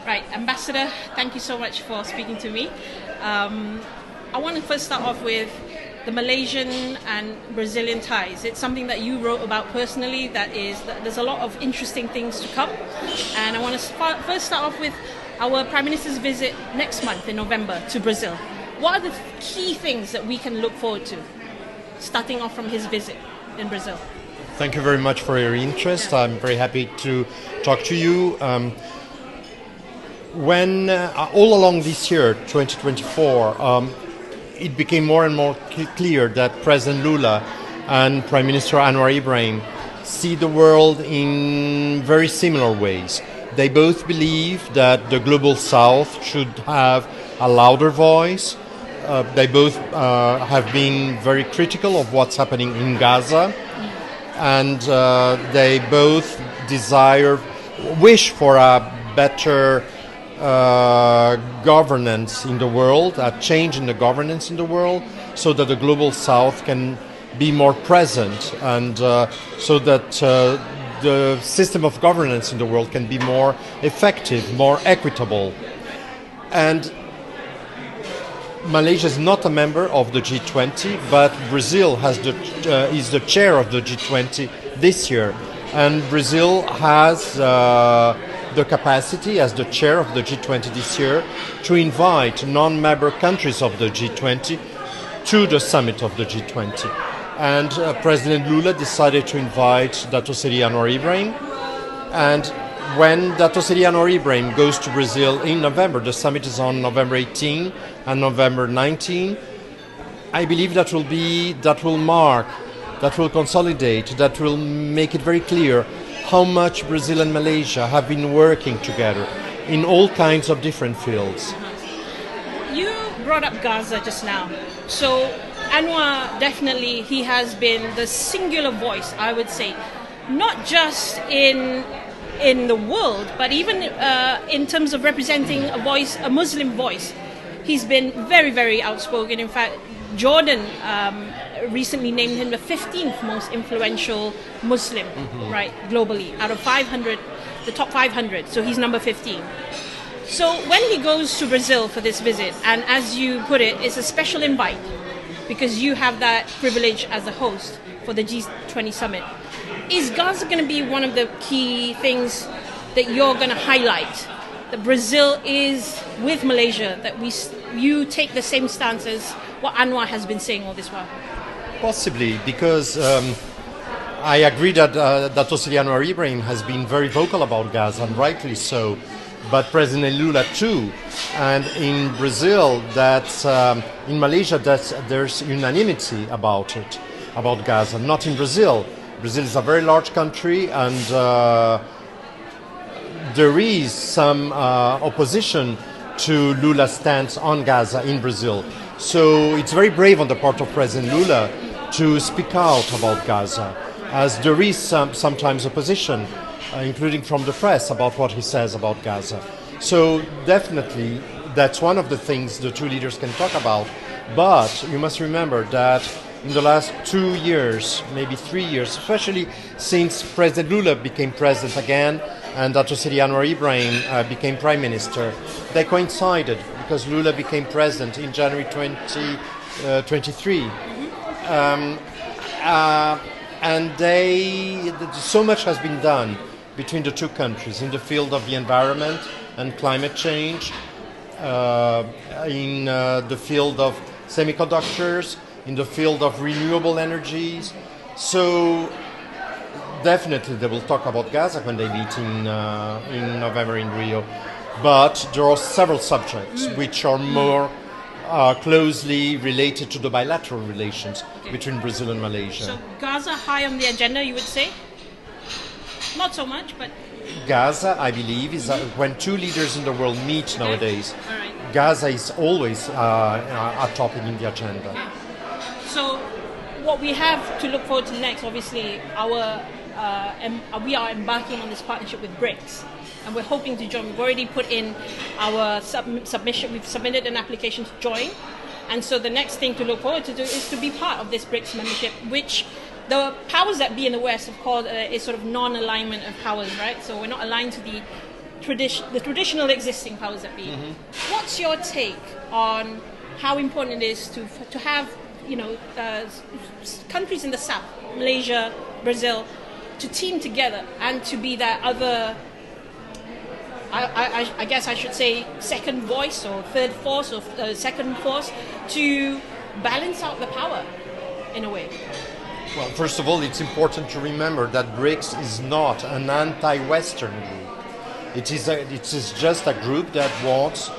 Right, Ambassador, thank you so much for speaking to me. I want to first start off with the Malaysian and Brazilian ties. It's something that you wrote about personally. There's a lot of interesting things to come, and I want to first start off with our Prime Minister's visit next month in November to Brazil. What are the key things that we can look forward to, starting off from his visit in Brazil? Thank you very much for your interest. I'm very happy to talk to you. When all along this year, 2024, it became more and more clear that President Lula and Prime Minister Anwar Ibrahim see the world in very similar ways. They both believe that the global South should have a louder voice. They both have been very critical of what's happening in Gaza, and they both wish for a better governance in the world, a change in the governance in the world, so that the global South can be more present, and so that the system of governance in the world can be more effective, more equitable. And Malaysia is not a member of the G20, but Brazil is the chair of the G20 this year, and Brazil has the capacity, as the chair of the G20 this year, to invite non-member countries of the G20 to the summit of the G20. And President Lula decided to invite Datuk Seri Anwar Ibrahim. And when Datuk Seri Anwar Ibrahim goes to Brazil in November, the summit is on November 18 and November 19, I believe that will consolidate, that will make it very clear how much Brazil and Malaysia have been working together in all kinds of different fields. You brought up Gaza just now. So Anwar, definitely, he has been the singular voice, I would say, not just in the world, but even in terms of representing a Muslim voice. He's been very, very outspoken. In fact, Jordan recently named him the 15th most influential Muslim, right, globally, out of 500, the top 500. So he's number 15. So when he goes to Brazil for this visit, and as you put it, it's a special invite because you have that privilege as a host for the G20 summit. Is Gaza going to be one of the key things that you're going to highlight? That Brazil is with Malaysia, that you take the same stance as what Anwar has been saying all this while? Possibly, because I agree that Datuk Seri Anwar Ibrahim has been very vocal about Gaza, and rightly so, but President Lula too. And in Brazil, in Malaysia, there's unanimity about Gaza, not in Brazil. Brazil is a very large country, and there is some opposition to Lula's stance on Gaza in Brazil. So it's very brave on the part of President Lula to speak out about Gaza, as there is sometimes opposition, including from the press, about what he says about Gaza. So definitely, that's one of the things the two leaders can talk about. But you must remember that in the last 2 years, maybe 3 years, especially since President Lula became president again and Datuk Seri Anwar Ibrahim became prime minister, they coincided because Lula became president in January 2023. And so much has been done between the two countries in the field of the environment and climate change, in the field of semiconductors, in the field of renewable energies. So definitely they will talk about Gaza when they meet in November in Rio. But there are several subjects which are more closely related to the bilateral relations between Brazil and Malaysia. So Gaza high on the agenda, you would say? Not so much, but... Gaza, I believe, is when two leaders in the world meet nowadays. All right. Gaza is always a topic in the agenda. Okay. So what we have to look forward to next, obviously, we are embarking on this partnership with BRICS. And we're hoping to join. We've already put in our submission. We've submitted an application to join. And so the next thing to look forward to do is to be part of this BRICS membership, which the powers that be in the West have called is sort of non-alignment of powers, right? So we're not aligned to the the traditional existing powers that be. What's your take on how important it is to have countries in the south, Malaysia, Brazil, to team together and to be that other, I guess I should say, second voice or third force or second force to balance out the power in a way? Well, first of all, it's important to remember that BRICS is not an anti-Western group. It is just a group that wants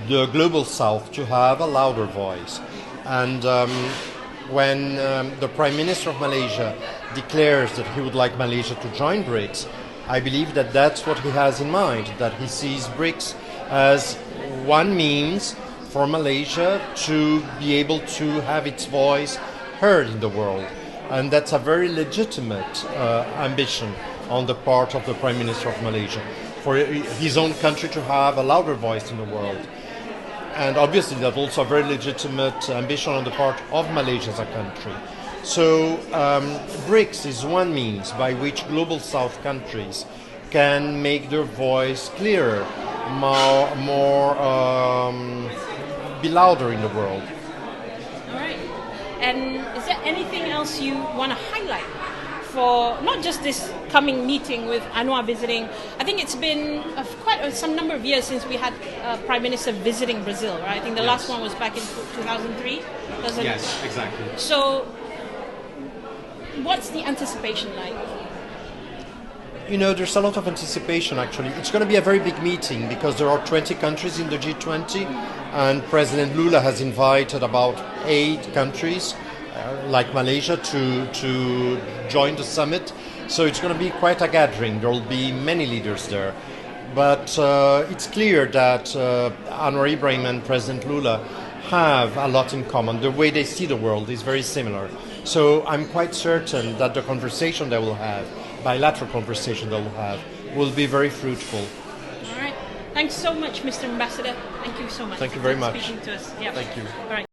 the global south to have a louder voice. And when the Prime Minister of Malaysia declares that he would like Malaysia to join BRICS, I believe that that's what he has in mind, that he sees BRICS as one means for Malaysia to be able to have its voice heard in the world. And that's a very legitimate ambition on the part of the Prime Minister of Malaysia, for his own country to have a louder voice in the world. And obviously that's also a very legitimate ambition on the part of Malaysia as a country. So BRICS is one means by which global south countries can make their voice clearer, be louder in the world. All right. And is there anything else you want to highlight for not just this coming meeting with Anwar visiting? I think it's been quite some number of years since we had a Prime Minister visiting Brazil, right? I think the last one was back in 2003. Yes, exactly. So what's the anticipation like? There's a lot of anticipation actually. It's going to be a very big meeting because there are 20 countries in the G20 and President Lula has invited about 8 countries like Malaysia to join the summit. So it's going to be quite a gathering. There will be many leaders there. But it's clear that Anwar Ibrahim and President Lula have a lot in common. The way they see the world is very similar. So I'm quite certain that the conversation they will have, bilateral conversation they will have, will be very fruitful. All right. Thanks so much, Mr. Ambassador. Thank you so much. Thank you very much. Speaking to us. Yeah. Thank you. All right.